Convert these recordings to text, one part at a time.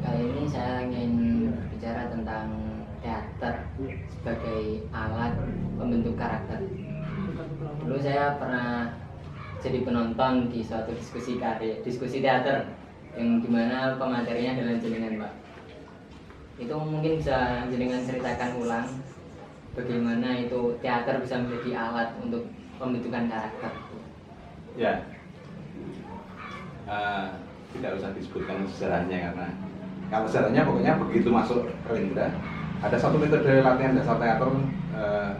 Kali ini saya ingin bicara tentang teater sebagai alat pembentuk karakter. Dulu saya pernah jadi penonton di suatu diskusi teater yang dimana pematerinya adalah jenengan, Pak. Itu mungkin bisa jenengan ceritakan ulang bagaimana itu teater bisa menjadi alat untuk pembentukan karakter. Ya, tidak usah disebutkan sejarahnya karena kalau sejarahnya pokoknya begitu masuk Rendra ada satu metode latihan dasar teater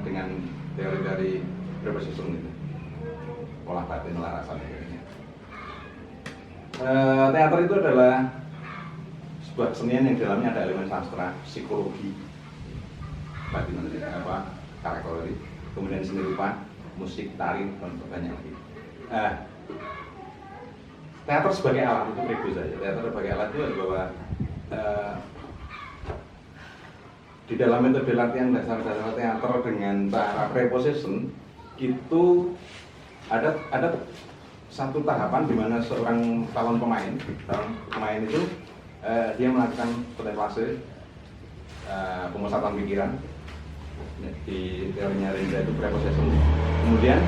dengan teori dari preposition itu, olah batin, olah rasa. Teater itu adalah sebuah kesenian yang di dalamnya ada elemen sastra, psikologi, batin, karakter, kemudian seni rupa, musik, tari, dan banyak lagi. Teater sebagai alat itu pribadi saja. Teater sebagai alat itu bahwa di dalam metode latihan dasar teater dengan cara preposition itu ada satu tahapan di mana seorang calon pemain itu dia melakukan kontemplasi, pemusatan pikiran, di teorinya Rendra itu preposition. Kemudian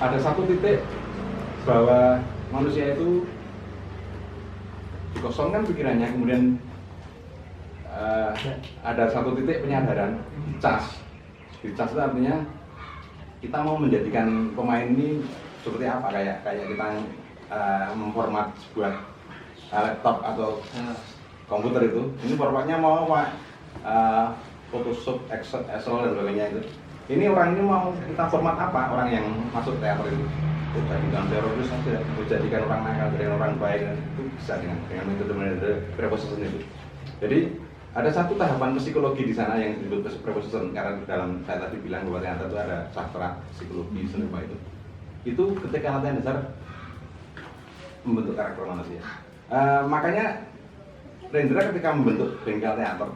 ada satu titik bahwa manusia itu dikosongkan pikirannya, kemudian ada satu titik penyadaran, dicas. Dicas itu artinya kita mau menjadikan pemain ini seperti apa, kayak kita memformat sebuah laptop atau komputer itu. Ini formatnya mau Photoshop, Excel dan sebagainya itu. Ini orang ini mau kita format apa, orang yang masuk teater itu? Jadikan teroris saja, menjadikan orang nakal dari orang baik, itu bisa dengan metode preposition itu. Jadi ada satu tahapan psikologi di sana yang disebut preposition, karena dalam saya tadi bilang bahwa teater itu ada sastra, psikologi, seni rupa itu. Itu ketika latihan dasar membentuk karakter manusia. Makanya Rendra ketika membentuk bengkel teater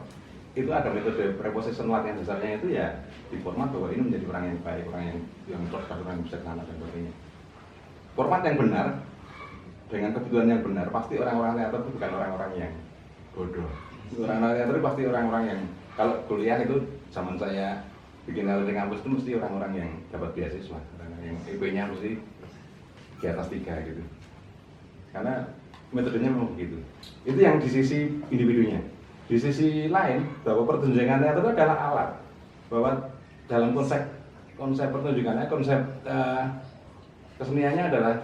itu ada metode preposition latihan dasarnya itu ya diformat bahwa ini menjadi orang yang baik, orang yang cerdas, orang yang bijaksana dan sebagainya. Format yang benar dengan kebutuhan yang benar, pasti orang-orang teater itu bukan orang-orang yang bodoh. Orang-orang teater itu pasti orang-orang yang, kalau kuliah itu zaman saya bikin teater di kampus itu mesti orang-orang yang dapat beasiswa, yang IP-nya mesti di atas 3 gitu. Karena metodenya memang begitu. Itu yang di sisi individunya. Di sisi lain, bahwa pertunjukan teater itu adalah alat. Bahwa dalam konsep pertunjukannya, konsep keseniannya adalah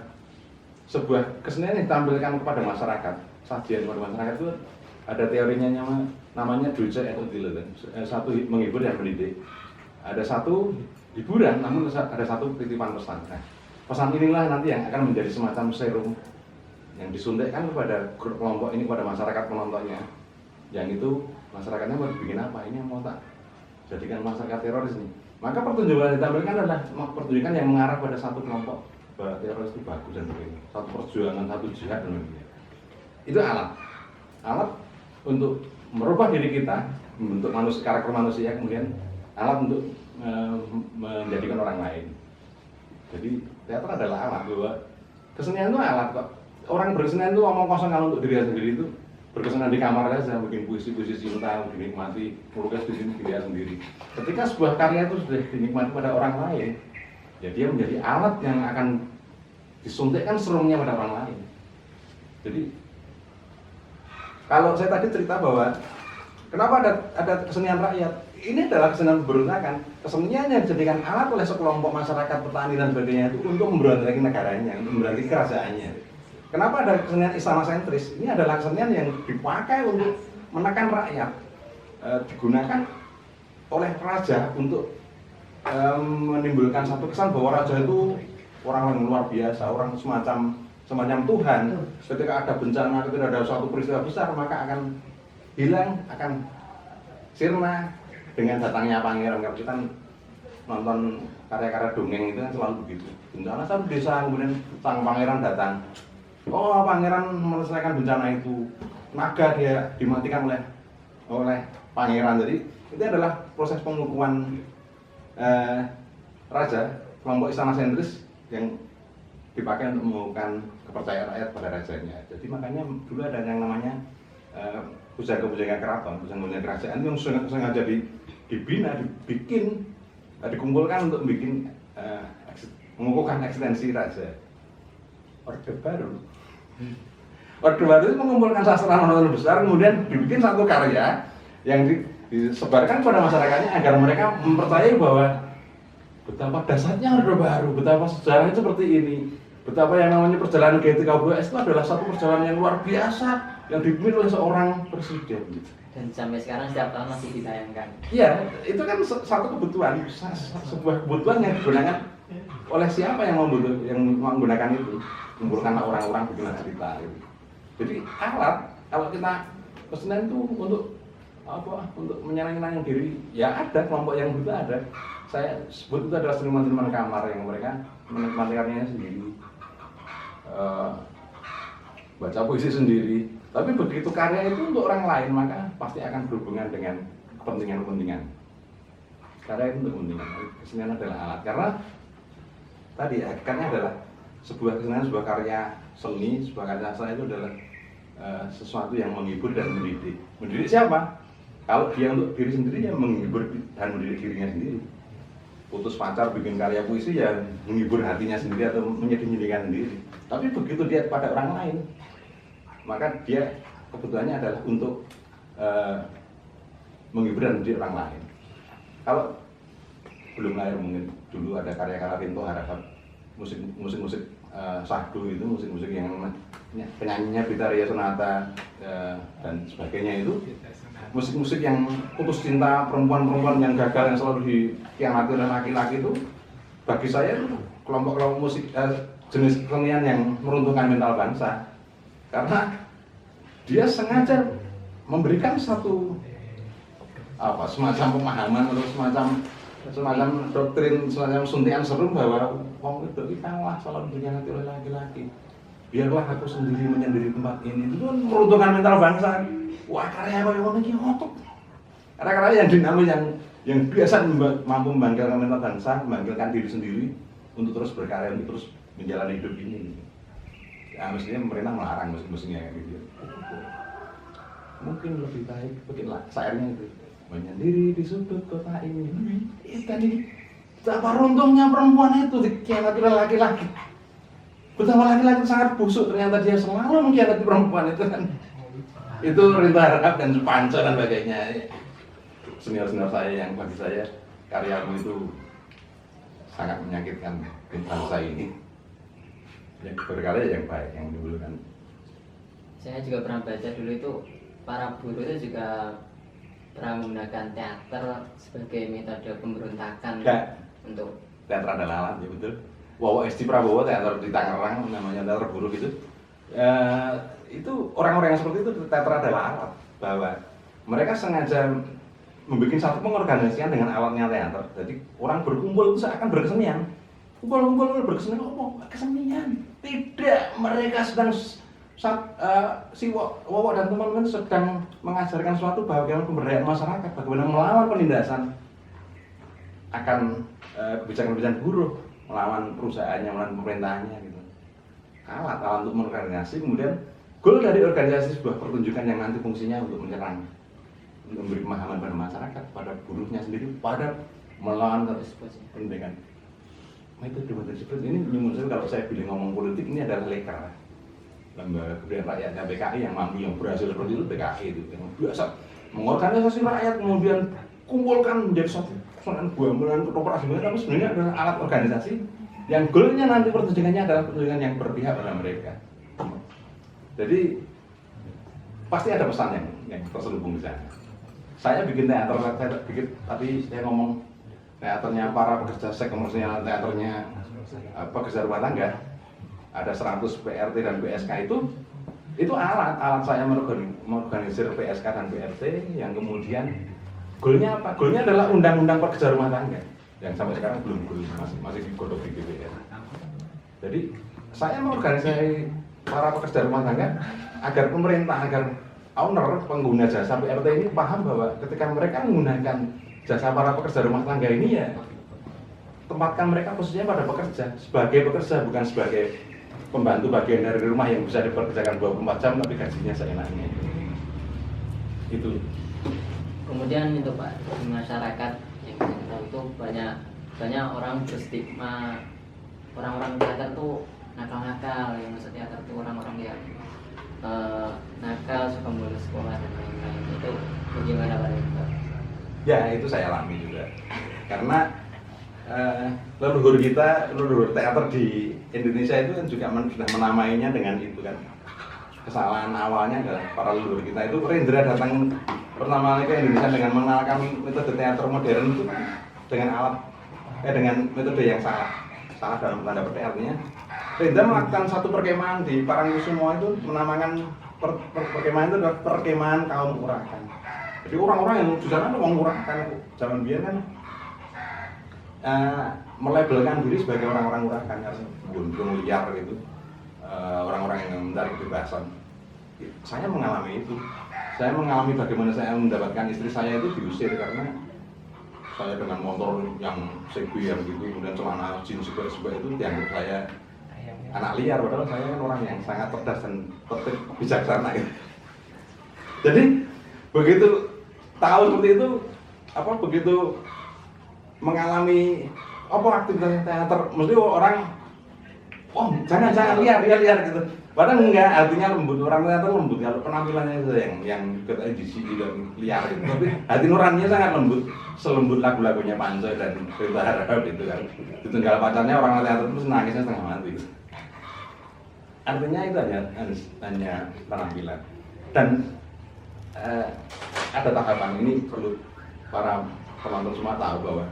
sebuah kesenian yang ditampilkan kepada masyarakat. Sajian kepada masyarakat itu ada teorinya namanya dulce et utile. Satu menghibur dan mendidik. Ada satu hiburan, namun ada satu titipan pesan. Nah, pesan inilah nanti yang akan menjadi semacam serum yang disuntikkan kepada kelompok ini, kepada masyarakat penontonnya. Yang itu masyarakatnya mau bikin apa? Ini yang mau tak jadikan masyarakat teroris nih. Maka pertunjukan yang ditampilkan adalah pertunjukan yang mengarah pada satu kelompok, bahwa teroris itu bagus dan sebagainya. Satu perjuangan, satu jihad dan sebagainya. Itu alat untuk merubah diri kita, membentuk karakter manusia, kemudian alat untuk menjadikan orang lain. Jadi teater adalah alat, bahwa kesenian itu alat kok. Orang berkesenian itu omong kosong kalau untuk diri sendiri itu berkesenian di kamar saja, bikin puisi-puisi cinta, dinikmati, melukis di sini dia sendiri. Ketika sebuah karya itu sudah dinikmati pada orang lain, ya dia menjadi alat yang akan disuntikkan serumnya pada orang lain. Jadi kalau saya tadi cerita bahwa kenapa ada kesenian rakyat, ini adalah kesenian pemberontakan. Kesenian yang dijadikan alat oleh sekelompok masyarakat petani dan sebagainya itu untuk memberontakan negaranya, untuk memberontakan kerajaannya. Kenapa ada kesenian istana sentris? Ini adalah kesenian yang dipakai untuk menekan rakyat, digunakan oleh raja untuk menimbulkan satu kesan bahwa raja itu orang yang luar biasa, orang semacam Tuhan. Ketika ada bencana, ketika ada suatu peristiwa besar, maka akan hilang, akan sirna dengan datangnya pangeran. Kalau kita nonton karya-karya dongeng itu kan selalu begitu. Bencana satu desa, kemudian sang pangeran datang. Oh, pangeran menyelesaikan bencana itu. Naga dia dimatikan oleh pangeran. Jadi itu adalah proses pengukuhan raja, kelompok istana sentris yang dipakai untuk mengukuhkan kepercayaan rakyat pada rajanya. Jadi makanya dulu ada yang namanya pujangga-pujangga keraton, pujangga-pujangga kerajaan yang sengaja dibina, dibikin, dikumpulkan untuk bikin mengukuhkan eksistensi raja. Orde Baru. Orde Baru itu mengumpulkan sastrawan besar, kemudian dibikin satu karya yang disebarkan kepada masyarakatnya agar mereka mempercayai bahwa betapa dasarnya Orde Baru, betapa sejarahnya seperti ini, betapa yang namanya perjalanan G30S itu adalah satu perjalanan yang luar biasa yang dipimpin oleh seorang presiden. Dan sampai sekarang setiap tahun masih ditayangkan. Iya, itu kan satu kebutuhan, sebuah kebutuhan yang digunakan oleh siapa yang menggunakan itu, mengumpulkan orang-orang bikin cerita. Gitu. Jadi alat, kalau kita kesenian itu untuk apa? Untuk menyenangkan diri, ya ada kelompok yang begitu ada. Saya sebut itu adalah seniman-seniman kamar yang mereka menikmati karyanya sendiri, baca puisi sendiri. Tapi begitu karya itu untuk orang lain, maka pasti akan berhubungan dengan kepentingan-kepentingan. Karya itu untuk kepentingan. Kesenian adalah alat. Karena tadi hakikatnya adalah sebuah kesenian, sebuah karya seni, sebuah karya sastra itu adalah sesuatu yang menghibur dan mendidik. Mendidik siapa? Kalau dia untuk diri sendiri ya menghibur dan mendidik dirinya sendiri. Putus pacar bikin karya puisi ya menghibur hatinya sendiri atau menyedih-nyedihkan sendiri. Tapi begitu dia pada orang lain, maka dia kebutuhannya adalah untuk menghibur dan mendidik orang lain. Kalau belum lahir mungkin dulu ada karya-karya Rinto Harahap, musik-musik sahdu itu, musik-musik yang penyanyinya Bitaria Sonata dan sebagainya itu, musik-musik yang putus cinta, perempuan-perempuan yang gagal yang selalu dikhianati oleh laki-laki itu, bagi saya itu kelompok-kelompok musik jenis kesenian yang meruntuhkan mental bangsa. Karena dia sengaja memberikan satu semacam pemahaman atau semacam doktrin, semacam suntikan serum bahwa wong itu kalah selalu dikhianati oleh laki-laki. Biarlah aku sendiri menyendiri tempat ini. Itu kan meruntuhkan mental bangsa. Wah, karya apa yang ini ngotot. Karya-karya yang dinamis yang biasa mampu membangkitkan mental bangsa, membangkitkan diri sendiri untuk terus berkarya, untuk terus menjalani hidup ini. Ya, mestinya pemerintah melarang musik-musiknya kayak gitu. Mungkin lebih baik bikinlah syairnya itu. Menyendiri di sudut kota ini. Itu tadi betapa runtuhnya perempuan itu dikhianati oleh laki-laki. Betapa laki-laki sangat busuk, ternyata dia selalu mengkhianati perempuan itu kan. Itu Rinto Harahap dan Supanco dan sebagainya. Senior-senior saya yang bagi saya karyamu itu sangat menyakitkan bangsa ini. Yang berkarya yang baik, yang dulu kan. Saya juga pernah baca dulu itu para buruh itu juga pernah menggunakan teater sebagai metode pemberontakan Ya. Untuk Teater adalah alat, ya betul. Wawo Esti Prabowo, teater di Tangerang, namanya teater buruh gitu. Itu orang-orang yang seperti itu teater adalah alat, bahwa mereka sengaja membuat satu pengorganisasian dengan alatnya teater. Jadi orang berkumpul itu seakan berkesenian. Kumpul-kumpul berkesenian, kesenian. Tidak, mereka sedang si Wawo dan teman-teman sedang mengajarkan sesuatu bagaimana pemberdayaan masyarakat, bagaimana melawan penindasan akan kebijakan-kebijakan buruh, melawan perusahaannya, melawan pemerintahannya gitu. Alat untuk mengorganisasi, kemudian goal dari organisasi sebuah pertunjukan yang nanti fungsinya untuk menyerang, untuk memberi pemahaman pada masyarakat, pada buruhnya sendiri, pada melawan pendidikan. Metode seperti ini menurut saya, kalau saya pilih ngomong politik, ini adalah lekar. Lembaga kebudayaan rakyatnya PKI yang mampu, yang berhasil seperti itu PKI itu, yang biasa mengorganisasi rakyat, kemudian kumpulkan menjadi satu kesatuan buah-buahan korporasi, tapi sebenarnya adalah alat organisasi yang goalnya nanti pertunjukannya adalah pertunjukan yang berpihak pada mereka. Jadi pasti ada pesan yang terselubung di sana. Saya bikin teater, tapi saya ngomong teaternya para pekerja seks komersial, teaternya pekerja rumah tangga, ada 100 PRT dan PSK itu alat saya mengorganisir PSK dan PRT yang kemudian goalnya apa? Goalnya adalah undang-undang pekerja rumah tangga yang sampai sekarang belum goal, masih digodok di DPR. Jadi saya mengorganisasi para pekerja rumah tangga agar pemerintah, agar owner, pengguna jasa PRT ini paham bahwa ketika mereka menggunakan jasa para pekerja rumah tangga ini ya tempatkan mereka posisinya pada bekerja, sebagai pekerja, bukan sebagai pembantu bagian dari rumah yang bisa dipekerjakan 24 jam tapi gajinya seenaknya. Itu. Kemudian itu Pak, di masyarakat yang saya tahu itu banyak orang berstigma orang-orang teater tuh nakal-nakal, yang masuk teater tuh orang-orang yang nakal, suka bolos sekolah dan lain-lain. Itu bagaimana Pak? Ya itu saya alami juga. Karena leluhur teater di Indonesia itu kan juga sudah menamainya dengan itu kan. Kesalahan awalnya adalah para leluhur kita itu Rendra datang pertama kali ke Indonesia dengan mengenalkan metode teater modern itu dengan metode yang salah dalam tanda petik. Artinya Rendra melakukan satu perkemahan di Parangkusumo itu, menamakan perkemahan itu adalah perkemahan kaum urakan. Jadi orang-orang yang di sana orang urakan, zaman biar kan melabelkan diri sebagai orang-orang urakan, gondrong liar gitu, orang-orang yang mencari kebebasan. Saya mengalami itu. Saya mengalami bagaimana saya mendapatkan istri saya itu diusir karena saya dengan motor yang CB yang gitu, kemudian celana jeans sebagainya itu dianggap saya anak liar, padahal saya kan orang yang sangat cerdas dan tertib bijaksana gitu. Jadi begitu tahu seperti itu, begitu mengalami aktivitas teater, mesti orang jangan liar gitu. Padahal enggak, artinya lembut, orang teater lembut. Kalau penampilannya itu yang kita edisi dan liar itu, tapi hati nuraninya sangat lembut, selembut lagu-lagunya Pancoy dan Rita Harahap itu kan. Ditinggal pacarnya orang teater terus nangisnya setengah mati. Artinya itu hanya penampilan. Dan ada tahapan ini, perlu para penonton semua tahu bahwa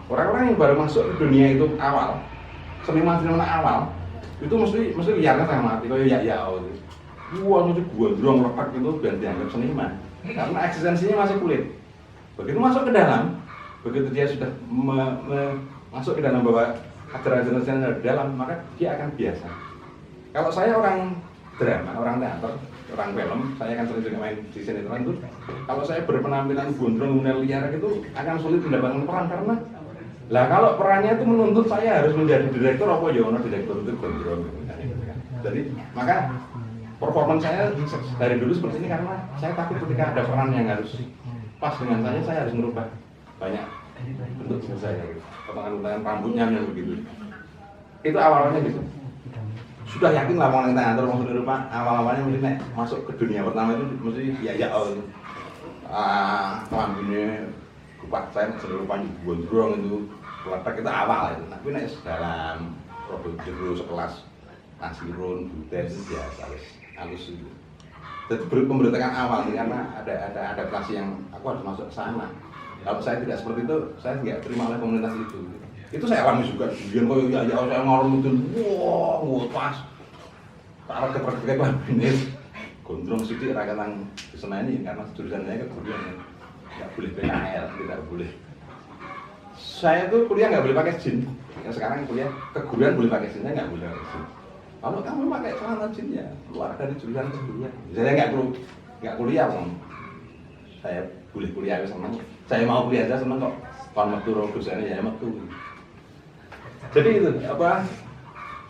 orang-orang yang baru masuk ke dunia itu awal, seniman awal, itu mesti liarnya setengah mati, kayak gitu. Wah, mesti gondrong lepak itu biar dianggap seniman, karena eksistensinya masih kulit. Begitu masuk ke dalam, begitu dia sudah masuk ke dalam bahwa ajaran-ajaran di dalam, maka dia akan biasa. Kalau saya orang drama, orang teater, orang film, saya akan sering juga main di sinetron itu. Kalau saya berpenampilan gondrong kemudian liar itu akan sulit mendapatkan peran, karena kalau perannya itu menuntut saya harus menjadi direktur, direktur itu gondrong. Jadi maka performance saya dari dulu seperti ini, karena saya takut ketika ada peran yang harus pas dengan saya harus merubah banyak bentuk tubuh saya, potongan-potongan rambutnya dan begitu. Itu awalnya gitu. Sudah yakin lah orang teater maksudnya Eropa, awal-awalnya mesti masuk ke dunia pertama itu mesti rambutnya kupat saya seluruh panjang gondrong itu letak itu awal itu. Tapi dalam produk jeru sekelas Nasirun, Buden itu biasa halus itu. Jadi pemberontakan awal ini karena ada adaptasi yang aku harus masuk ke sana. Kalau saya tidak seperti itu, saya nggak terima oleh komunitas itu. Itu saya alami juga. Kemudian kalau saya ngorong itu, wah, pas. Para kepercayaan lainnya, gondrong sedikit rakatan kesenani karena jurusannya keguruan, nggak boleh PKL, tidak boleh. Saya tuh kuliah nggak boleh pakai jin. Yang sekarang kuliah keguruan boleh pakai jin, saya nggak boleh pakai jin. Kalau kamu pakai celana jin ya keluar dari jurusan keguruan. Saya nggak kuliah, saya boleh kuliah senang. Saya mau kuliah aja senang kok. Kalau metu dosennya ya metu. Jadi itu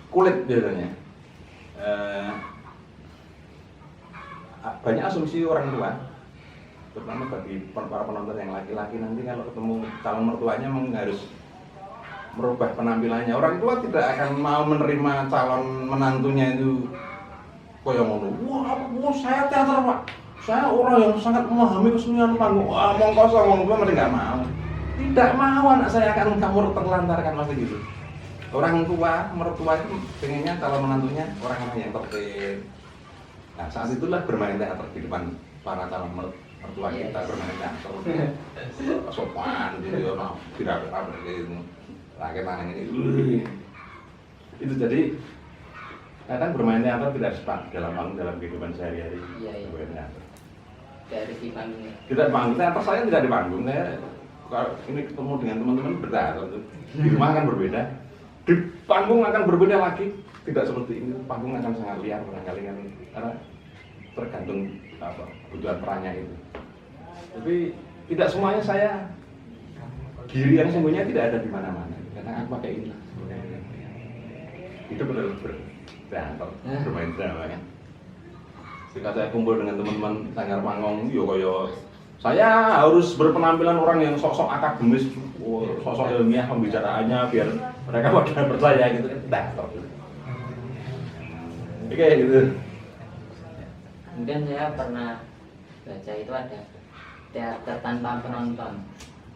kulit biasanya. Banyak asumsi orang tua, terutama bagi para penonton yang laki-laki, nanti kalau ketemu calon mertuanya harus merubah penampilannya. Orang tua tidak akan mau menerima calon menantunya itu koyo ngono. Wah, saya teater Pak. Saya orang yang sangat memahami kesenian panggung. Ngomong kosong, ngomong tua mereka nggak mau. Tidak mau anak saya akan kamu terlantarkan pasti gitu. Orang tua, mertua itu pengennya calon menantunya orang-orang yang tertib. Nah, saat itulah bermain teater di depan para calon mertua kita, bermain teater sopan gitu ya, tidak gitu. Rakyat ini itu jadi kadang bermain teater tidak sempat dalam kehidupan sehari-hari. Bermain teater dari di panggungnya. Tidak di panggung, teater saya tidak di panggung. Saya kalau ini ketemu dengan teman-teman berteater di rumah kan berbeda. Di panggung akan berbeda lagi, tidak seperti ini. Panggung akan sangat liar barangkali kan, karena tergantung kebutuhan perannya itu. Tapi tidak semuanya saya diri yang sungguhnya tidak ada di mana-mana. Nah, aku pakai inilah. Itu benar berteater, bermain drama kan. Ketika saya kumpul dengan teman-teman Sanggar Pangong, yo koyo saya harus berpenampilan orang yang sok-sok akademis, sok-sok ilmiah pembicaraannya biar mereka pada percaya gitu kan. Teater. Oke gitu. Kemudian saya pernah baca itu ada teater tanpa penonton.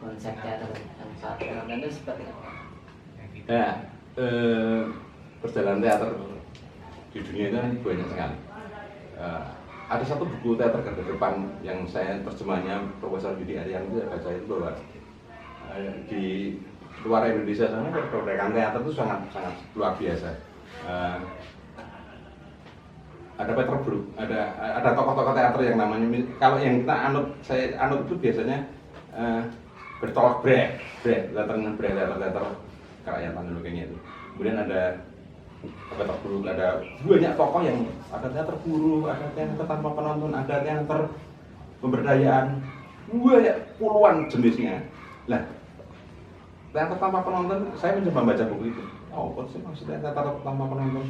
Konsep teater tanpa penonton itu seperti apa? Ya, perjalanan teater di dunia itu kan banyak sekali. Ada satu buku teater garda depan yang saya terjemahnya Profesor Yudi Aryan itu baca itu bahwa di luar Indonesia sana pergerakan teater itu sangat luar biasa. Ada Peter Brook, ada tokoh-tokoh teater yang namanya, kalau yang kita saya anut itu biasanya Bertolak Brecht, teater kerakyatan dulu kayaknya itu. Kemudian ada Peter Brook, ada banyak tokoh yang ada teater buruh, ada teater tanpa penonton, ada teater pemberdayaan, banyak puluhan jenisnya. Nah, teater tanpa penonton, saya mencoba baca buku itu. Oh, apa sih maksudnya teater tanpa penonton?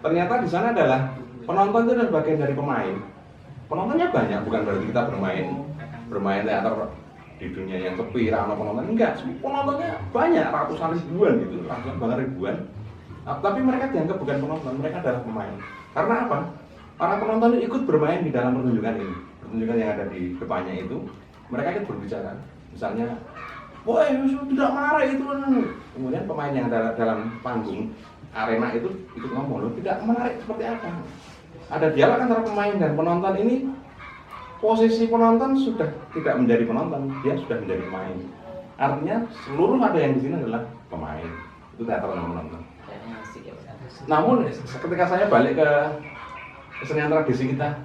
Ternyata di sana adalah penonton itu adalah bagian dari pemain. Penontonnya banyak, bukan berarti kita bermain teater di dunia yang sepi, ramah penonton, enggak, penontonnya banyak, ratusan ribuan gitu, ratusan bahkan ribuan. Tapi mereka dianggap bukan penonton, mereka adalah pemain. Karena apa? Para penonton ikut bermain di dalam pertunjukan ini. Pertunjukan yang ada di depannya itu, mereka ikut berbicara. Misalnya, wah tidak menarik itu. Kemudian pemain yang ada dalam panggung, arena itu ikut ngomong, loh tidak menarik seperti apa? Ada dialog antara pemain dan penonton ini. Posisi penonton sudah tidak menjadi penonton, dia sudah menjadi pemain. Artinya seluruh ada yang di sini adalah pemain. Itu teater yang menonton. Namun ketika saya balik ke kesenian tradisi kita,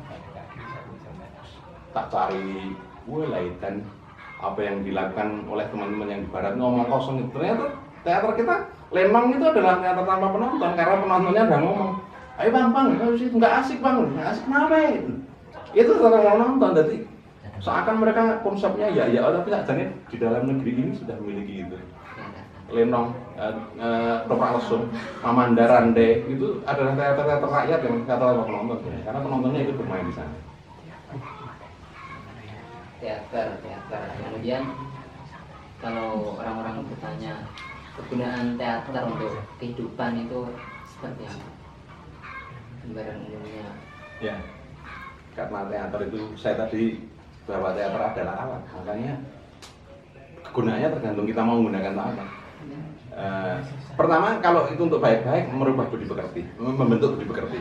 tak cari dan apa yang dilakukan oleh teman-teman yang di barat ngomong kosong itu. Ternyata teater kita Lenong itu adalah teater tanpa penonton karena penontonnya udah ngomong, ayo bang, nggak asik bang, nggak asik kenapa itu? Itu teater nonton, jadi seakan mereka konsepnya ya, tapi sajane di dalam negeri ini sudah memiliki itu. Lenong, Toprak Lesung, Mamanda Rande itu adalah teater rakyat yang teater penonton, karena penontonnya ikut bermain di sana. Teater. Kemudian kalau orang-orang bertanya kegunaan teater untuk kehidupan itu seperti apa? Gambaran umumnya. Ya, karena teater itu saya tadi bahwa teater adalah alat, makanya kegunaannya tergantung kita mau menggunakan apa. Pertama, kalau itu untuk baik-baik, merubah budi pekerti, membentuk budi pekerti.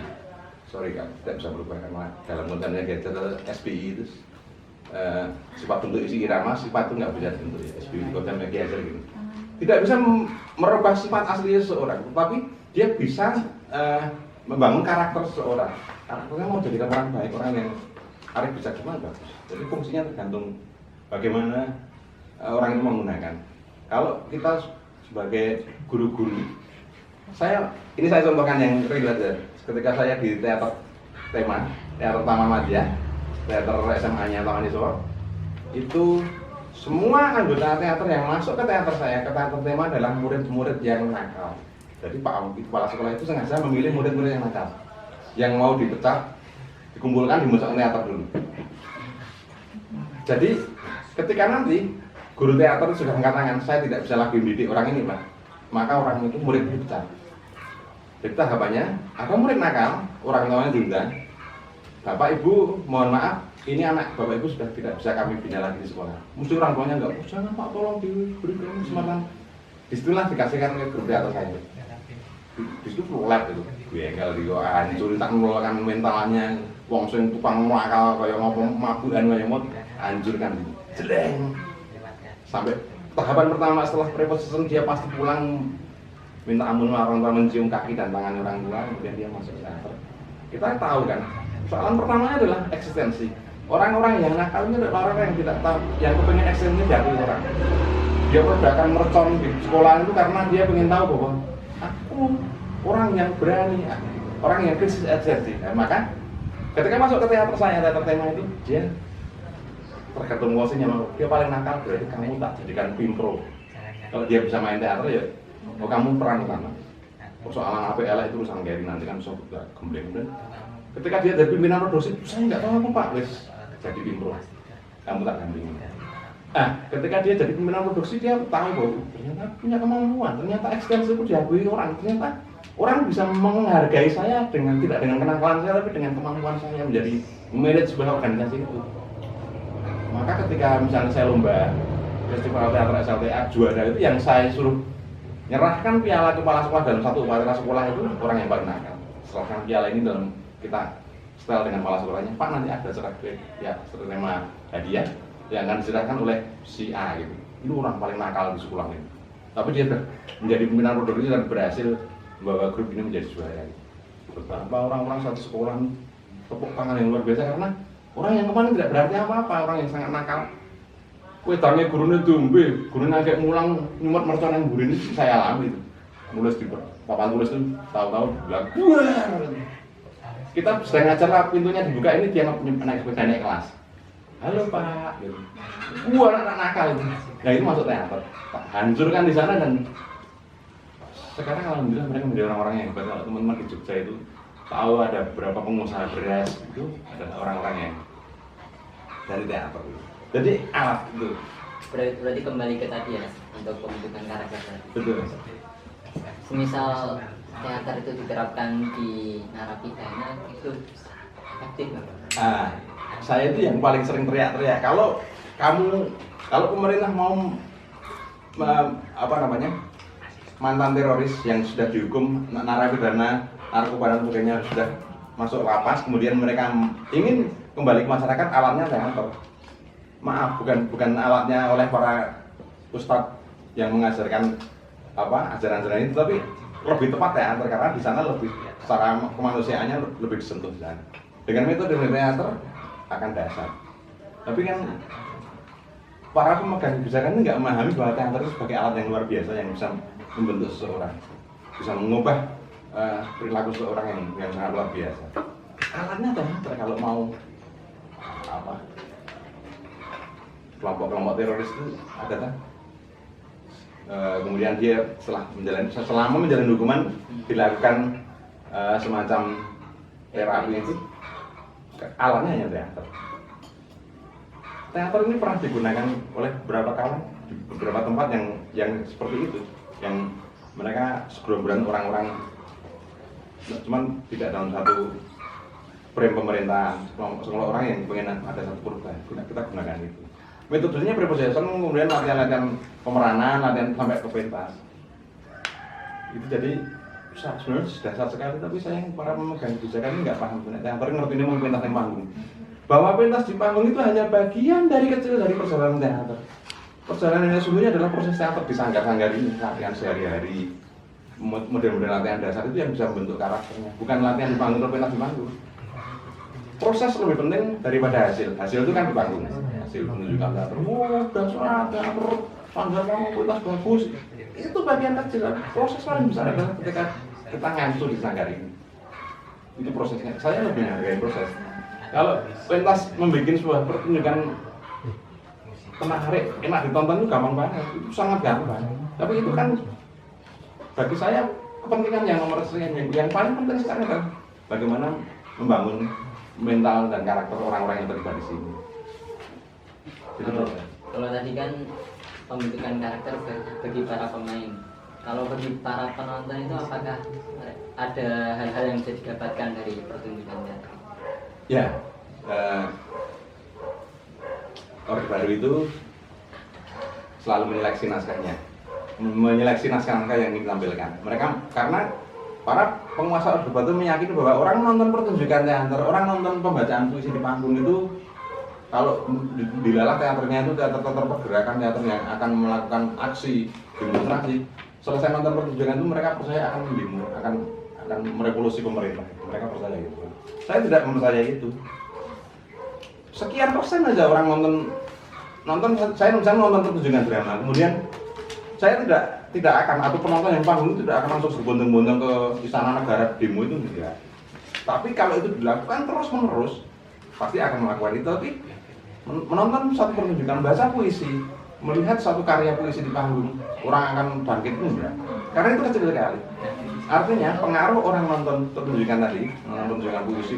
Sorry Kak, tidak bisa berubah karena dalam kontennya gadget SPI itu sifat bentuk isi irama, sifat itu nggak bisa dibentuk ya, SPI di konten media gitu. Tidak bisa merubah sifat asli seseorang, tetapi dia bisa membangun karakter seseorang. Karakternya mau jadi orang baik, orang yang arif bijaksana bagus. Jadi fungsinya tergantung bagaimana orang itu menggunakan. Kalau kita sebagai guru-guru, ini saya contohkan yang real aja. Ketika saya di teater Taman Madya, teater SMA-nya Taman Iswa, itu semua anggota teater yang masuk ke teater saya, ke teater tema adalah murid-murid yang nakal. Jadi Pak Kepala Sekolah itu sengaja memilih murid-murid yang nakal, yang mau dipecat, dikumpulkan, dimasukkan teater dulu. Jadi ketika nanti guru teater sudah angkat tangan, saya tidak bisa lagi mendidik orang ini Pak, maka orang itu murid dipecat. Jadi tahapannya, ada murid nakal, orang tuanya diundang, Bapak Ibu mohon maaf, ini anak Bapak Ibu sudah tidak bisa kami bina lagi di sekolah. Mesti orang tuanya enggak, jangan Pak, tolong diberikan kesempatan. Disitulah dikasihkan ke guru teater saya. Disitu lab itu, begal dia hancur, tak mengeluarkan mentalnya, wong sing tukang nakal kaya ngopo mabukan kaya mot, hancurkan gitu. Jeleng. Sampai tahapan pertama setelah preposition dia pasti pulang minta ampun orang tua, mencium kaki dan tangan orang tua, kemudian dia masuk ke teater. Kita tahu kan, soalan pertamanya adalah eksistensi. Orang-orang yang nakal ini adalah orang yang tidak tahu, yang kepengen eksistensi dari orang. Dia akan mercon di sekolah itu karena dia ingin tahu bahwa aku orang yang berani, orang yang krisis eksistensi. Maka ketika masuk ke teater saya, teater tema itu, dia tergantung posisinya, dia paling nakal berarti kamu tak jadikan pimpro. Kalau dia bisa main teater ya oh kamu peran utama. Persoalan apa elek itu urusan Gary nanti kan bisa juga gembleng. Dan ketika dia jadi pimpinan produksi, saya nggak tahu apa Pak, wes jadi pimpro. Kamu tak gantiin. Ketika dia jadi pimpinan produksi dia tahu bahwa ternyata punya kemampuan, ternyata ekstensi itu diakui orang, ternyata orang bisa menghargai saya tidak dengan kenakalan saya, tapi dengan kemampuan saya menjadi manage sebuah organisasi itu. Maka ketika misalnya saya lomba festival teater SLTA juara itu, yang saya suruh nyerahkan piala kepala sekolah dalam satu upacara sekolah itu orang yang paling nakal. Serahkan piala ini dalam kita setel dengan kepala sekolahnya, Pak nanti ada seragam ya terima hadiah yang akan diserahkan oleh si A gitu. Itu orang paling nakal di sekolah ini. Tapi dia sudah menjadi pimpinan produksi dan berhasil membawa grup ini menjadi juara. Beberapa orang-orang satu sekolah tepuk tangan yang luar biasa karena orang yang kemarin tidak berarti apa-apa, orang yang sangat nakal. Wedange gurune dombe, gurune agak mulang nyumet mercon yang gurine itu saya alami itu. Nulis di papan tulis itu tahu-tahu bilang, "Wah." Kita sedang acara pintunya dibuka ini dia naik sepeda naik kelas. Halo Pak, gitu. Anak-anak nakal itu. Nah itu masuk teater. Hancurkan di sana dan sekarang alhamdulillah mereka menjadi orang-orang yang hebat. Kalau teman-teman di Jogja itu tahu ada beberapa pengusaha beras itu adalah orang-orang yang dari teater. Jadi alat itu. Berarti kembali ke tadi ya untuk pembentukan karakter. Betul. Semisal teater itu diterapkan di narapidana itu efektif nggak? Saya itu yang paling sering teriak-teriak. Kalau pemerintah mau mantan teroris yang sudah dihukum narapidana, narkoba dan sebagainya sudah masuk lapas, kemudian mereka ingin kembali ke masyarakat, alatnya teater. Maaf, bukan alatnya oleh para ustadz yang mengajarkan ajaran-ajaran itu, tapi lebih tepat teater karena di sana lebih secara kemanusiaannya lebih disentuh di sana. Dengan metode teater akan dasar. Tapi kan para pemegang kebijakan ini nggak memahami bahwa teater itu sebagai alat yang luar biasa yang bisa membentuk seseorang, bisa mengubah perilaku seseorang yang sangat luar biasa. Alatnya teater kalau mau kelompok-kelompok teroris itu ada kan? Kemudian dia selama menjalani hukuman dilakukan semacam terapi itu, alatnya hanya teater. Teater ini pernah digunakan oleh beberapa kawan di beberapa tempat yang seperti itu, yang mereka segerombolan orang-orang, cuman tidak dalam satu frame pemerintahan, sekelompok orang yang pengen ada satu perubahan, kita gunakan itu. Metodenya preposition, kemudian latihan-latihan pemeranan, latihan sampai ke pentas. Itu jadi sebenarnya dasar sekali, tapi sayang para pemegang kebijakan ini nggak paham. Teater ngerti ini mau pentas yang panggung. Bahwa pentas di panggung itu hanya bagian dari kecil dari perjalanan teater. Perjalanan yang sesungguhnya adalah proses teater di sanggar-sanggar ini, latihan sehari-hari, model-model latihan dasar itu yang bisa membentuk karakternya. Bukan latihan di panggung atau pentas di panggung. Proses lebih penting daripada hasil. Hasil itu kan di panggung. Hasil menunjukkan teater, dasar teater, sanggar kamu pentas bagus. Itu bagian kecil. Proses paling besar adalah ketika kita ngancu di sanggar ini. Itu prosesnya. Saya lebih menghargai proses. Kalau pentas membuat sebuah pertunjukan menarik, enak ditonton itu gampang banget. Itu sangat gampang. Tapi itu kan bagi saya kepentingan yang nomor sekian yang paling penting sekarang adalah bagaimana membangun mental dan karakter orang-orang yang terlibat di sini. Kalau tadi kan pembentukan karakter bagi para pemain. Kalau bagi para penonton itu apakah ada hal-hal yang bisa didapatkan dari pertunjukan teater? Ya, Orde Baru itu selalu menyeleksi naskahnya, yang ditampilkan. Mereka karena para penguasa Orde Baru meyakini bahwa orang nonton pertunjukan teater, orang nonton pembacaan puisi di panggung itu, kalau dilalah teaternya itu teater pergerakan, teater yang akan melakukan aksi demonstrasi. Selesai nonton pertunjukan itu mereka percaya akan mendemo, akan merevolusi pemerintah. Mereka percaya itu. Saya tidak mempercayai itu. Sekian persen aja orang nonton saya misalnya nonton pertunjukan drama, kemudian saya tidak akan, atau penonton yang panggung itu tidak akan langsung berbondong-bondong ke istana negara demo itu tidak. Tapi kalau itu dilakukan terus-menerus, pasti akan melakukan itu. Tapi menonton satu pertunjukan, baca puisi, melihat suatu karya puisi di panggung orang akan bangkit enggak, karena itu kecil sekali. Artinya pengaruh orang nonton pertunjukan tadi, nonton pertunjukan puisi,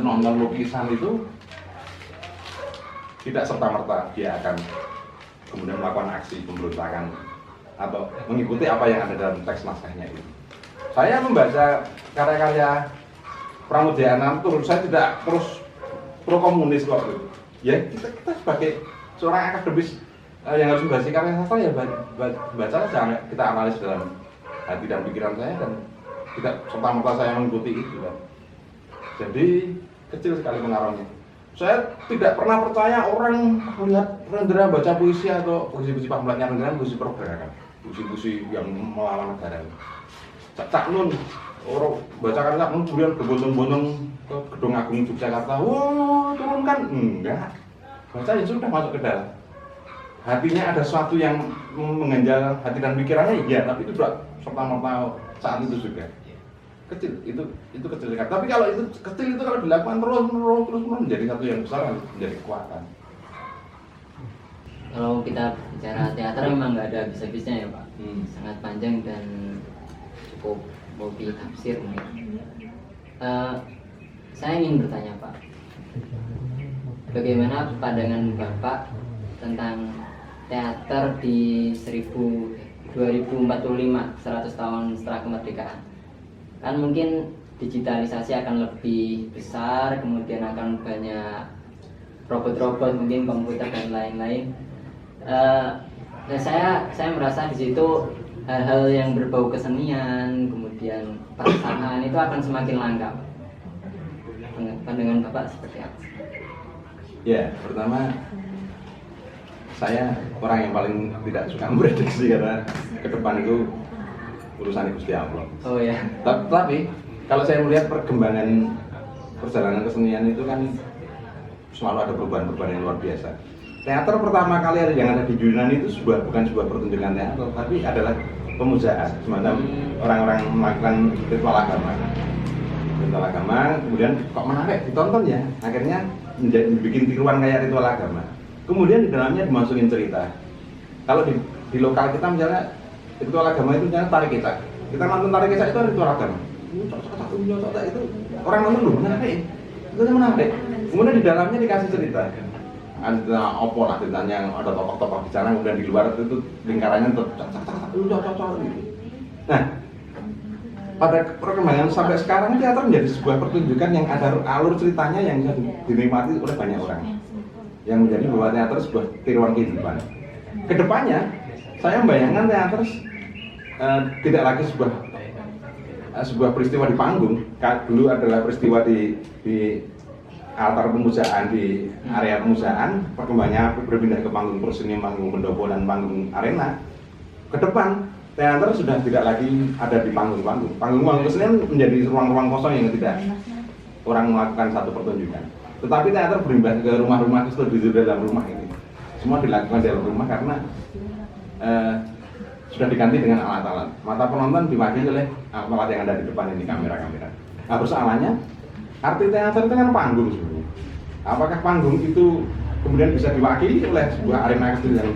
nonton lukisan itu tidak serta-merta dia akan kemudian melakukan aksi pemberontakan atau mengikuti apa yang ada dalam teks naskahnya itu. Saya membaca karya-karya Pramoedya Anantatur, saya tidak terus pro komunis kok gitu. Ya kita sebagai seorang akademis yang harus membaca karya sastra ya baca saja, kita analis dalam hati dan pikiran saya dan tidak serta-merta saya mengikuti itu kan. Jadi kecil sekali pengaruhnya. Saya tidak pernah percaya orang melihat Rendra baca puisi atau puisi-puisi pamfletnya Rendra, puisi pergerakan, puisi-puisi yang melawan negara. Cak Nun, orang baca karya Cak Nun kemudian berbondong-bondong ke Gedung Agung Yogyakarta, wah turunkan, enggak. Baca ya sudah masuk ke dalam. Hatinya ada sesuatu yang mengganjal hati dan pikirannya, iya, tapi itu tidak serta-merta saat itu juga. Kecil, itu kecil sekali. Tapi kalau itu kecil itu kalau dilakukan terus menjadi satu yang besar, menjadi kekuatan. Kalau kita bicara teater memang nggak ada habis-habisnya ya Pak. Sangat panjang dan cukup multi tafsir mungkin. Saya ingin bertanya Pak, bagaimana pandangan Bapak tentang teater di 2045, 100 tahun setelah kemerdekaan? Kan mungkin digitalisasi akan lebih besar, kemudian akan banyak robot-robot, mungkin komputer dan lain-lain. Dan saya merasa di situ hal-hal yang berbau kesenian, kemudian perasaan itu akan semakin langka. Pandangan Bapak seperti apa? Ya, pertama saya orang yang paling tidak suka memprediksi karena ke depan itu urusan Gusti Allah. Oh ya. Tapi kalau saya melihat perkembangan perjalanan kesenian itu kan selalu ada perubahan-perubahan yang luar biasa. Teater pertama kali yang ada di Yunani itu bukan sebuah pertunjukan teater, tapi adalah pemujaan, semacam orang-orang melakukan ritual agama. Ritual agama, kemudian kok menarik ditonton ya, akhirnya bikin tiruan kayak ritual agama. Kemudian di dalamnya dimasukin cerita. Kalau di lokal kita misalnya ritual agama itu misalnya tarik kecak. Kita nonton tarik kecak itu ritual agama. Itu orang nonton loh menarik. Itu menarik. Kemudian di dalamnya dikasih cerita. Ada opo lah ceritanya, ada tokoh-tokoh di sana, kemudian di luar itu lingkarannya cocok gitu. Nah, pada perkembangan sampai sekarang teater menjadi sebuah pertunjukan yang ada alur ceritanya yang bisa dinikmati oleh banyak orang. Yang menjadi bahwa teater sebuah tiruan kehidupan. Kedepannya, saya membayangkan teater tidak lagi sebuah peristiwa di panggung. Dulu adalah peristiwa di altar pemujaan, di area pemujaan, perkembangannya berpindah ke panggung proscenium, panggung pendopo dan panggung arena. Kedepan teater sudah tidak lagi ada di panggung-panggung. Panggung kesenian menjadi ruang-ruang kosong yang tidak orang melakukan satu pertunjukan. Tetapi teater berimbas ke rumah-rumah, di dalam rumah ini. Semua dilakukan di dalam rumah karena sudah diganti dengan alat-alat. Mata penonton diwakili oleh alat yang ada di depan ini, kamera-kamera. Nah, persoalannya arti teater itu kan panggung sebenarnya. Apakah panggung itu kemudian bisa diwakili oleh sebuah arena kecil yang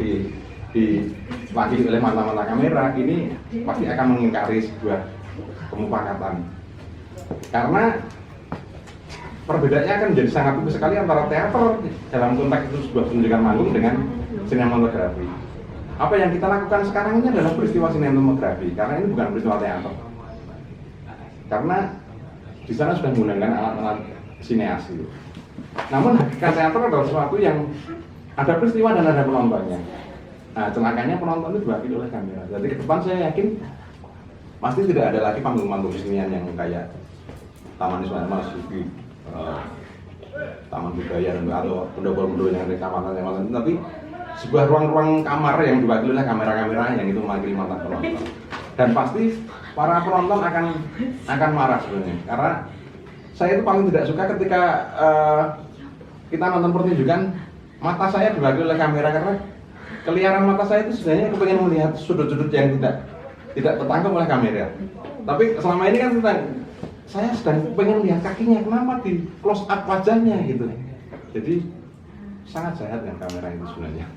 diwakili oleh mata-mata kamera? Ini pasti akan mengingkari sebuah kemufakatan. Karena perbedaannya akan menjadi sangat tipis sekali antara teater dalam konteks itu sebuah pertunjukan manggung dengan sinematografi. Apa yang kita lakukan sekarang ini adalah peristiwa sinematografi, karena ini bukan peristiwa teater. Karena di sana sudah menggunakan alat-alat sineas itu. Namun hakikat teater adalah sesuatu yang ada peristiwa dan ada penontonnya. Nah, celakanya penonton itu diwakili oleh kamera. Jadi ke depan saya yakin pasti tidak ada lagi panggung-panggung kesenian yang kayak Taman Ismail Marzuki, Taman Budaya atau pendopo-pendopo yang ada kecamatan, tapi sebuah ruang-ruang kamar yang diwakili oleh kamera-kamera yang itu mewakili mata penonton. Dan pasti para penonton akan marah sebenarnya, karena saya itu paling tidak suka ketika kita nonton pertunjukan mata saya diwakili oleh kamera, karena keliaran mata saya itu sebenarnya kepengen melihat sudut-sudut yang tidak tertangkap oleh kamera. Tapi selama ini kan saya sedang pengen lihat kakinya, kenapa di close up wajahnya gitu. Jadi sangat jahat dengan kamera itu sebenarnya.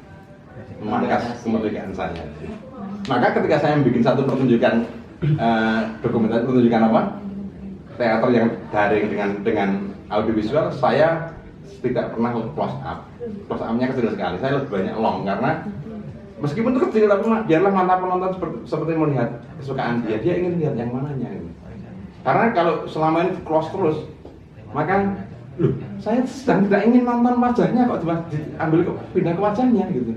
memangkas kemerdekaan saya. Maka ketika saya bikin satu pertunjukan dokumenter, pertunjukan apa? Teater yang daring dengan audiovisual, saya tidak pernah close up. Close up-nya kecil sekali. Saya lebih banyak long karena meskipun itu kecil tapi biarlah mata penonton seperti melihat kesukaan dia ingin lihat yang mananya. Karena kalau selama ini close terus, maka loh, saya sedang tidak ingin nonton wajahnya kok diambil pindah ke wajahnya gitu.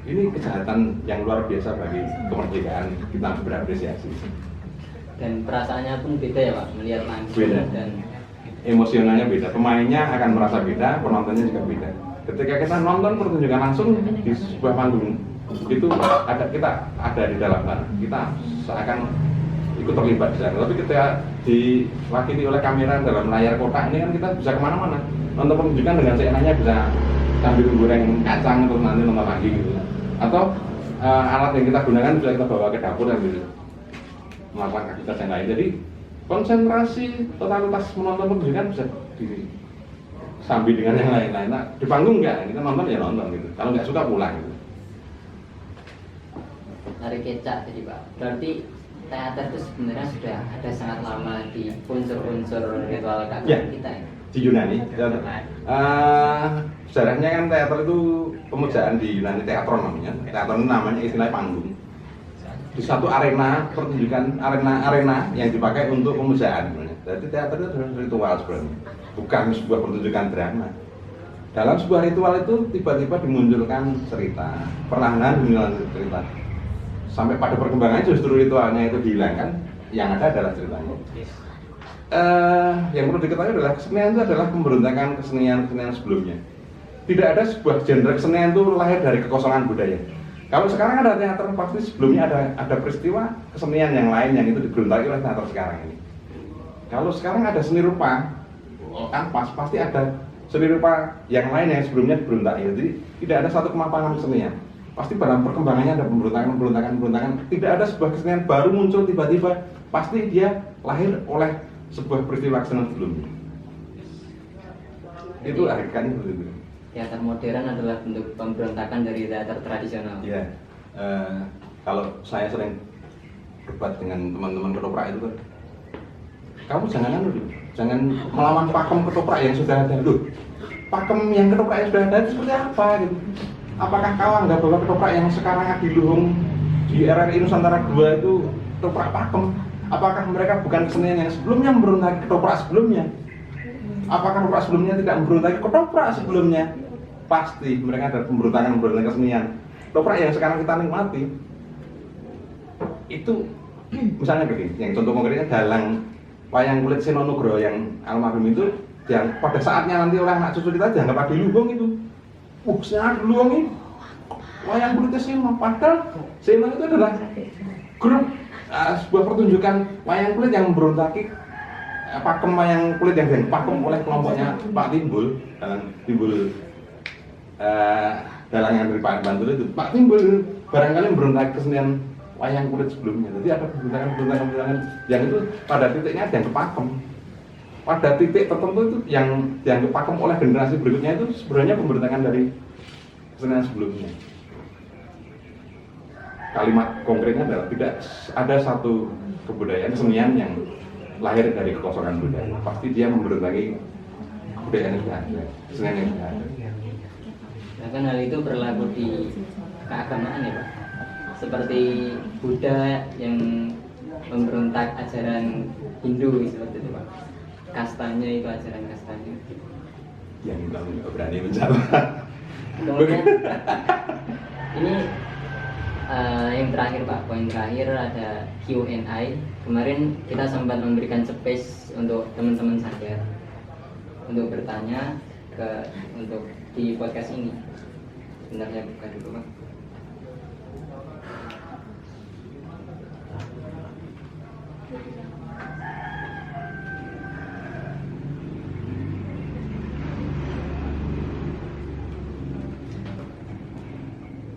Ini kejahatan yang luar biasa bagi kemerdekaan, kita berapresiasi. Dan perasaannya pun beda ya Pak, melihat langsung Beda. dan Emosionalnya beda, pemainnya akan merasa beda, penontonnya juga beda. Ketika kita nonton pertunjukan langsung di sebuah panggung, itu kita ada di dalam sana, kita seakan ikut terlibat di sana. Tapi ketika diwakili oleh kamera dalam layar kotak ini kan kita bisa kemana-mana. Nonton pertunjukan dengan seenaknya bisa sambil goreng kacang terus nanti nonton lagi gitu. Atau alat yang kita gunakan bisa kita bawa ke dapur dan gitu, melakukan aktivitas yang lain. Jadi konsentrasi totalitas menonton pertunjukan bisa disambi dengan yang lain-lain. Nah, di panggung enggak, kita nonton ya nonton gitu. Kalau nggak suka pulang gitu. tarik kecak tadi Pak. Berarti teater itu sebenarnya sudah ada sangat lama di unsur-unsur ritual keagamaan Ya. kita ya. Di Yunani, sejarahnya kan teater itu pemujaan di Yunani, teatron namanya. Teater itu namanya istilah panggung. Di satu arena pertunjukan, arena yang dipakai untuk pemujaan. Jadi teater itu adalah ritual sebenarnya, bukan sebuah pertunjukan drama. Dalam sebuah ritual itu tiba-tiba dimunculkan cerita, perlahan-lahan dimunculkan cerita. Sampai pada perkembangannya justru ritualnya itu dihilangkan, yang ada adalah ceritanya. Yang perlu diketahui adalah kesenian itu adalah pemberontakan kesenian sebelumnya. Tidak ada sebuah genre kesenian itu lahir dari kekosongan budaya. Kalau sekarang ada teater, pasti sebelumnya ada peristiwa kesenian yang lain yang itu diberontaki oleh teater sekarang ini. Kalau sekarang ada seni rupa, kanvas, pasti ada seni rupa yang lain yang sebelumnya diberontaki. Jadi tidak ada satu kemapanan kesenian. Pasti dalam perkembangannya ada pemberontakan. Tidak ada sebuah kesenian baru muncul tiba-tiba. Pasti dia lahir oleh sebuah peristiwa kesenian sebelumnya. Itu hakikatnya seperti itu. Teater modern adalah bentuk pemberontakan dari teater tradisional. Iya. Kalau saya sering debat dengan teman-teman ketoprak itu kan, kamu jangan melawan pakem ketoprak yang sudah ada. Loh, pakem yang ketoprak yang sudah ada itu seperti apa gitu? Apakah kau anggap bahwa ketoprak yang sekarang di Luhung di RRI Nusantara 2 itu ketoprak pakem? Apakah mereka bukan kesenian yang sebelumnya memberontak ketoprak sebelumnya? Apakah ketoprak sebelumnya tidak memberontak ketoprak sebelumnya? Pasti mereka ada pemberontakan kesenian. Ketoprak yang sekarang kita nikmati itu misalnya begini, yang contoh konkretnya dalang wayang kulit Seno Nugroho yang almarhum itu, yang pada saatnya nanti oleh anak cucu kita dianggap Adi Luhung itu. Sangat Luhung ini wayang kulitnya Seno, padahal Seno itu adalah grup sebuah pertunjukan wayang kulit yang memberontaki pakem wayang kulit yang dipakem oleh kelompoknya Pak Timbul, dalang yang dari Pak Bantul itu. Pak Timbul barangkali memberontaki kesenian wayang kulit sebelumnya. Jadi ada pemberontakan yang itu pada titiknya ada yang kepakem. Pada titik tertentu itu yang kepakem oleh generasi berikutnya itu sebenarnya pemberontakan dari kesenian sebelumnya. Kalimat konkretnya adalah tidak ada satu kebudayaan kesenian yang lahir dari kekosongan budaya. Pasti dia memberontaki budaya yang sudah ada, kesenian yang sudah ada. Bahkan hal itu berlaku di keagamaan ya Pak. Seperti Buddha yang memberontak ajaran Hindu seperti itu Pak. Kastanya itu ajaran kastanya. Yang kamu nggak berani menjawab. Kemudian ini yang terakhir Pak, poin terakhir ada Q&A. Kemarin kita sempat memberikan space untuk teman-teman sadar untuk bertanya untuk di podcast ini. Sebentar saya buka dulu Pak.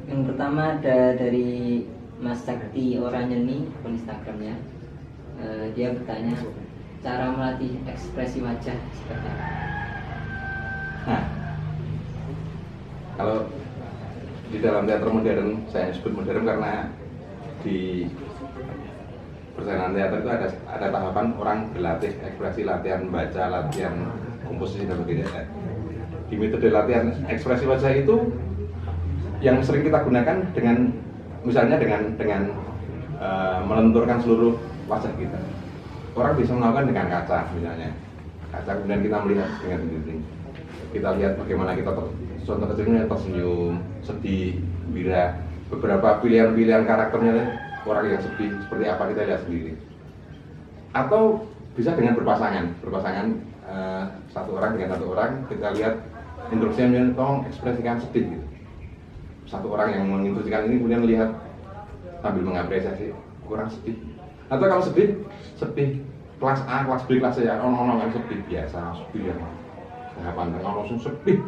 Yang pertama ada dari Mas Sakti Oranyeni, akun Instagramnya. Dia bertanya cara melatih ekspresi wajah seperti apa? Nah, kalau di dalam teater modern, saya sebut modern karena di perjalanan teater itu ada tahapan orang berlatih ekspresi, latihan membaca, latihan komposisi dan sebagainya. Di metode latihan ekspresi wajah itu yang sering kita gunakan dengan misalnya dengan melenturkan seluruh wajah kita. Orang bisa melakukan dengan kaca misalnya. Kaca kemudian kita melihat dengan sendiri. Kita lihat bagaimana kita contoh kecilnya tersenyum, sedih, gembira. Beberapa pilihan-pilihan karakternya orang yang sedih seperti apa kita lihat sendiri. Atau bisa dengan berpasangan satu orang dengan satu orang, kita lihat instruksinya tolong ekspresikan sedih gitu. Satu orang yang menginstruksikan ini kemudian lihat sambil mengapresiasi kurang sedih. Atau kalau sedih kelas A, kelas B, kelas C, orang-orang yang sedih biasa, sedih ya. Saya pandang langsung sedih,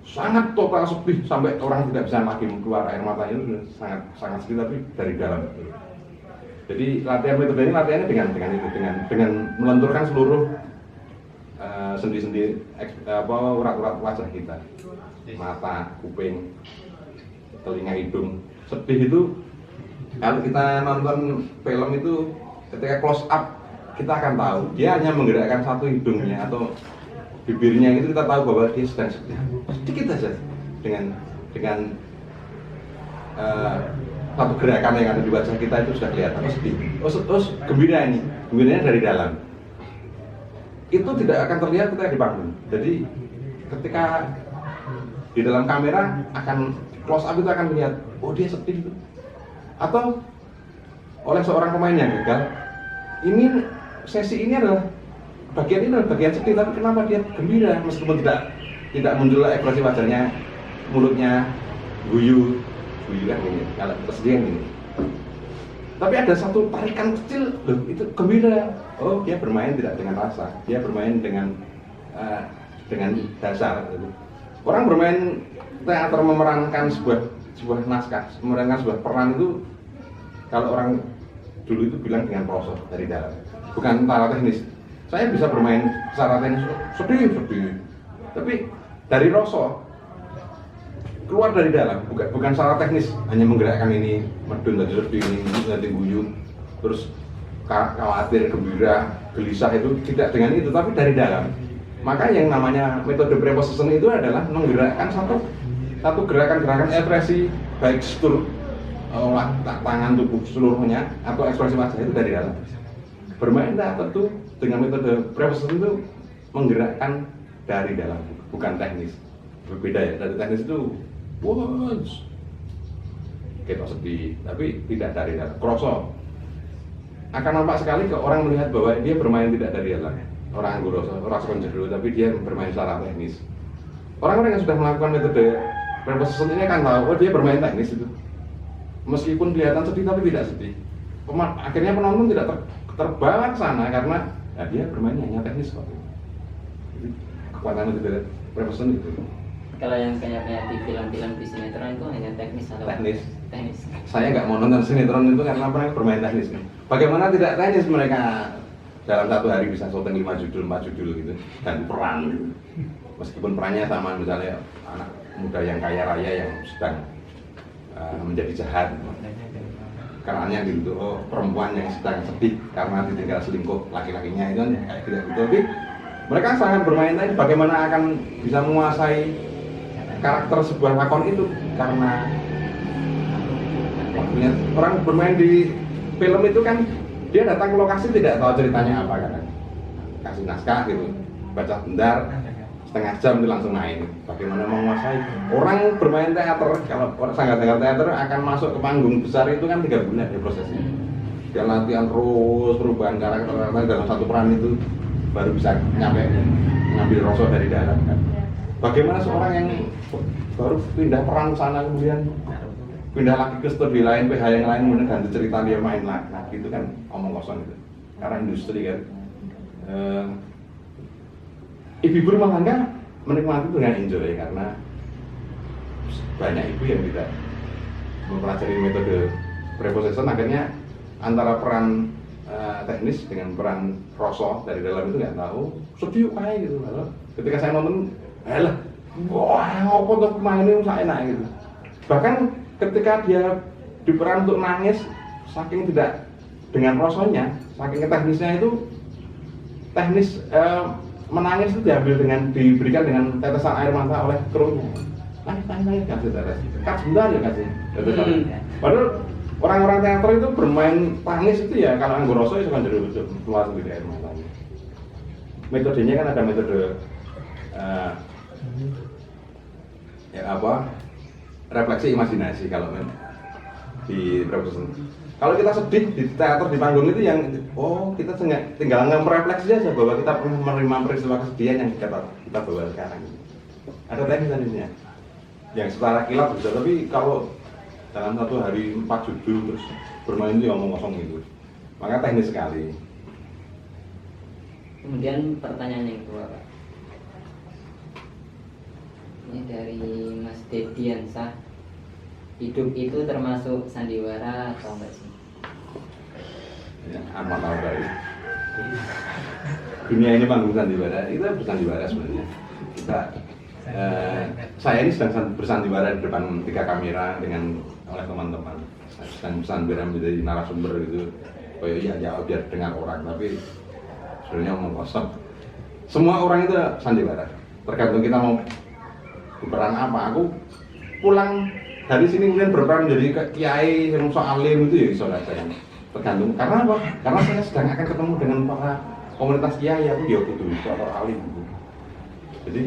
sangat total sedih sampai orang tidak bisa lagi keluar air matanya, itu sangat sedih tapi dari dalam. Jadi latihan metode ini latihannya dengan melenturkan seluruh sendi-sendi urat-urat wajah kita, mata, kuping, telinga, hidung. Sedih itu kalau kita nonton film itu ketika close up kita akan tahu dia hanya menggerakkan satu hidungnya atau bibirnya, itu kita tahu bahwa dia sedang sedih sedikit saja dengan satu gerakan yang ada di wajah kita itu sudah kelihatan sedih. Terus gembiranya dari dalam itu tidak akan terlihat ketika di panggung. Jadi ketika di dalam kamera akan close up itu akan melihat oh dia sedih. Atau oleh seorang pemain yang gagal, ini sesi ini adalah bagian sedih, tapi kenapa dia gembira meskipun tidak muncul ekspresi wajahnya, mulutnya guyu kan ini, kalau kesedihan ini. Tapi ada satu tarikan kecil, loh itu gembira. Oh dia bermain tidak dengan rasa, dia bermain dengan dasar. Orang bermain teater memerankan sebuah naskah, memerankan sebuah peran itu kalau orang dulu itu bilang dengan proses dari dalam, bukan secara teknis. Saya bisa bermain secara teknis sedih, tapi dari rasa keluar dari dalam, bukan secara teknis, hanya menggerakkan ini medun tadi sedih, ini nanti guyu, terus khawatir, gembira, gelisah, itu tidak dengan itu, tapi dari dalam. Maka yang namanya metode preposition itu adalah menggerakkan satu gerakan-gerakan ekspresi baik gestur tangan, tubuh seluruhnya atau ekspresi wajah itu dari dalam. Bermain teater itu dengan metode preposition itu menggerakkan dari dalam, bukan teknis. Berbeda ya, dari teknis itu kita sedih, tapi tidak dari dalam. Kroso akan nampak sekali ke orang melihat bahwa dia bermain tidak dari dalam. Orang rasa konjero, tapi dia bermain secara teknis. Orang-orang yang sudah melakukan metode preposition ini akan tahu, oh dia bermain teknis itu. Meskipun kelihatan sedih tapi tidak sedih. Akhirnya penonton tidak terbawa ke sana karena ya, dia bermain hanya teknis kok. Jadi kekuatan metode preposition itu. Kalau yang kayak di film-film di sinetron itu hanya teknis atau teknis. Saya nggak mau nonton sinetron itu karena mereka bermain teknis. Bagaimana tidak teknis mereka dalam satu hari bisa syuting 5 judul, 4 judul gitu, dan peran gitu. Meskipun perannya sama, misalnya anak muda yang kaya raya yang sedang menjadi jahat, karenanya gitu, oh, perempuan yang sedang sedih karena ditinggal selingkuh laki-lakinya, itu kan kayak tidak gitu. Tapi mereka sangat bermain tadi bagaimana akan bisa menguasai karakter sebuah lakon itu, karena orang bermain di film itu kan dia datang ke lokasi tidak tahu ceritanya apa kan, kasih naskah gitu, baca bentar, setengah jam itu langsung main. Bagaimana menguasai orang bermain teater, kalau sanggar-sanggar teater akan masuk ke panggung besar itu kan 3 bulan ya prosesnya. Dia latihan terus perubahan karakter dalam satu peran itu baru bisa nyampe ngambil rasa dari dalam kan. Bagaimana seorang yang baru pindah peran ke sana kemudian pindah lagi ke studi lain, PH yang lain, kemudian ganti cerita dia main lagi, nah gitu kan omong kosong gitu. Karena industri kan. Ibu-ibu rumah tangga menikmati itu dengan enjoy karena banyak ibu yang tidak mempelajari metode preposition, akhirnya antara peran teknis dengan peran rasa dari dalam itu nggak tahu, sedih kayak gitu. Lalu ketika saya nonton, wah ngopo tuh main ini saya enak gitu. Bahkan ketika dia diperan untuk nangis, saking tidak dengan rosonya, saking teknisnya itu teknis menangis itu diberikan dengan tetesan air mata oleh krunya. Nangis kasih tetes, cut sebentar ya kasih tetesan. Padahal orang-orang teater itu bermain tangis itu ya kalau anggur roso itu kan jadi keluar sendiri air matanya. Metodenya kan ada metode refleksi imajinasi kalau di representasi. Kalau kita sedih di teater di panggung itu yang kita tinggal merefleksi aja bahwa kita pernah menerima peristiwa kesedihan yang kita bawa sekarang. Ada teknisnya yang secara kilat bisa, tapi kalau dalam satu hari 4 judul terus bermain itu omong kosong itu, maka teknis sekali. Kemudian pertanyaan yang kedua, Pak. Ini dari Mas Dediansah. Hidup itu termasuk sandiwara atau enggak sih? Ya, amat tahu dari dunia ini panggung sandiwara, kita bersandiwara sebenarnya. Saya ini sedang bersandiwara di depan 3 kamera oleh teman-teman. Saya sedang bersandiwara menjadi narasumber gitu. Oh iya, biar dengar orang, tapi sebenarnya omong kosong. Semua orang itu sandiwara, tergantung kita mau berperan apa. Aku pulang dari sini kemudian berperan menjadi kiai yang alim itu ya saudara saya. Tergantung, karena apa? Karena saya sedang akan ketemu dengan para komunitas kiai, aku ya kudu atau alim gitu. Jadi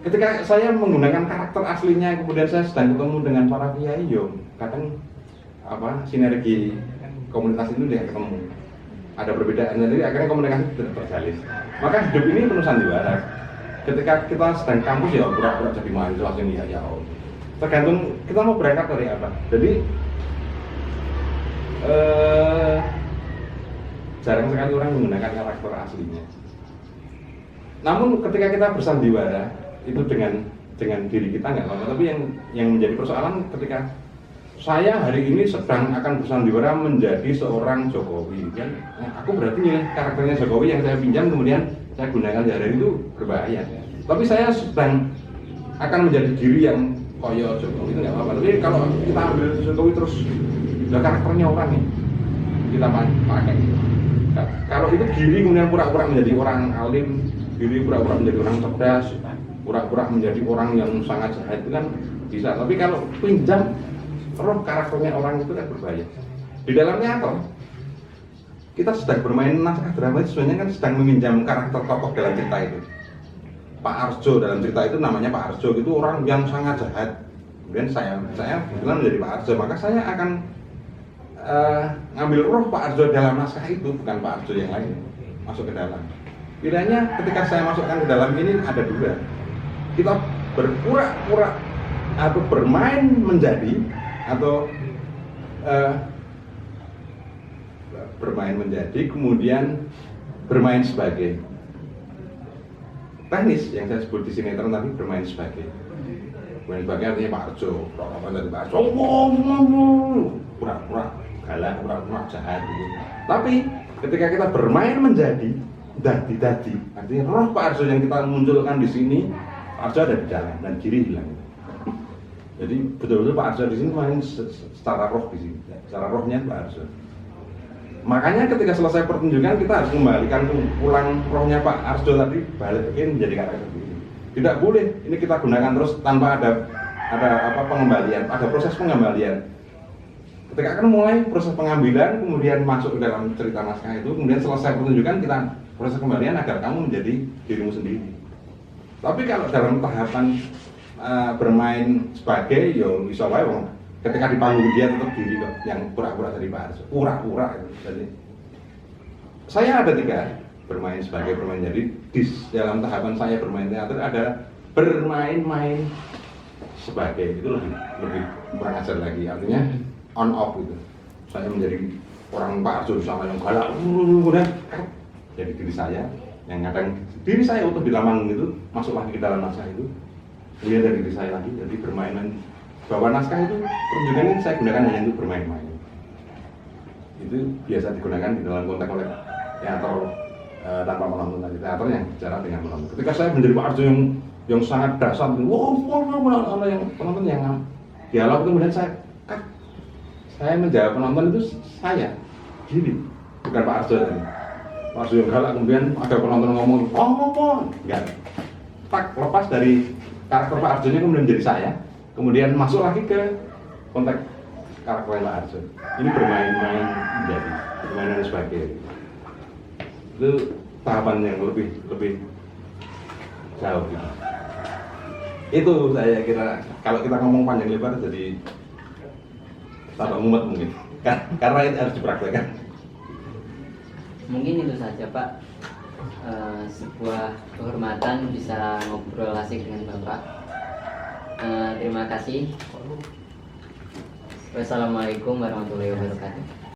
ketika saya menggunakan karakter aslinya kemudian saya sedang ketemu dengan para kiai, kadang sinergi komunitas itu dia ketemu. Ada perbedaan, jadi akhirnya komunikasi tidak terjalin. Maka hidup ini penuh sandiwara. Ketika kita sedang kampus ya pura-pura jadi mahasiswa sini ya. Tergantung kita mau berangkat dari apa. Jadi jarang sekali orang menggunakan karakter aslinya. Namun ketika kita bersandiwara itu dengan diri kita nggak apa-apa. Tapi yang menjadi persoalan ketika saya hari ini sedang akan bersandiwara menjadi seorang Jokowi, kan? Aku berarti milih karakternya Jokowi yang saya pinjam kemudian saya gunakan hari itu berbahaya. Tapi saya sedang akan menjadi diri yang koyo Jokowi itu nggak apa-apa. Tapi kalau kita ambil Jokowi terus karakternya orang nih kita pakai. Kalau itu diri kemudian pura-pura menjadi orang alim, diri pura-pura menjadi orang cerdas, pura-pura menjadi orang yang sangat jahat itu kan bisa. Tapi kalau pinjam roh karakternya orang itu kan berbahaya. Di dalamnya apa? Kita sedang bermain naskah drama itu sebenarnya kan sedang meminjam karakter tokoh dalam cerita itu. Pak Arjo dalam cerita itu namanya Pak Arjo, itu orang yang sangat jahat. Kemudian saya kebetulan menjadi Pak Arjo, maka saya akan ngambil roh Pak Arjo dalam naskah itu, bukan Pak Arjo yang lain masuk ke dalam. Pilihannya ketika saya masukkan ke dalam ini ada 2. Kita berpura-pura atau bermain menjadi atau bermain menjadi kemudian bermain sebagai. Teknis yang saya sebut di sinetron tadi bermain sebagai artinya Pak Arjo, dari Pak Arjo, pura-pura galak, pura-pura jahat gitu. Tapi ketika kita bermain menjadi dadi, artinya roh Pak Arjo yang kita munculkan di sini, Pak Arjo ada di dalam dan kiri hilang. Jadi betul-betul Pak Arjo di sini main secara roh di sini, secara rohnya Pak Arjo. Makanya ketika selesai pertunjukan kita harus kembalikan pulang rohnya Pak Arjo tadi balikin menjadi karakter ini. Tidak boleh ini kita gunakan terus tanpa ada pengembalian, ada proses pengembalian. Ketika akan mulai proses pengambilan kemudian masuk ke dalam cerita naskah itu, kemudian selesai pertunjukan kita proses kembalian agar kamu menjadi dirimu sendiri. Tapi kalau dalam tahapan bermain sebagai bisa wae ketika di panggung dia tetap diri kok, yang pura-pura dari Pak Arjo, pura-pura itu. Jadi saya ada 3 bermain sebagai bermain, jadi di dalam tahapan saya bermain teater ada bermain-main sebagai, itu lebih kurang ajar lagi, artinya on off gitu. Saya menjadi orang Pak Arjo sama yang galak, kemudian jadi diri saya yang kadang diri saya utuh di dalam itu masuk lagi ke dalam naskah itu, kemudian dari diri saya lagi jadi bermain bahwa naskah itu pertunjukan ini saya gunakan hanya untuk bermain-main. Itu biasa digunakan di dalam konteks oleh teater tanpa penonton tadi, teater yang bicara dengan penonton. Ketika saya menjadi Pak Arjo yang yang sangat dahsyat, wow, yang penonton yang dialog, kemudian saya menjawab penonton itu saya gini, bukan Pak Arjo tadi. Pak Arjo yang galak, kemudian ada penonton ngomong, enggak, lepas dari karakter Pak Arjo nya kemudian menjadi saya, kemudian masuk lagi ke konteks karakter Pak Arjo. Ini bermain-main menjadi permainan sebagai itu tahapan yang lebih jauh gitu. Itu saya kira kalau kita ngomong panjang lebar jadi tambah mumet mungkin karena itu harus dipraktekkan. Mungkin itu saja Pak. Sebuah kehormatan bisa ngobrol asik dengan Bapak. Terima kasih. Wassalamualaikum warahmatullahi wabarakatuh.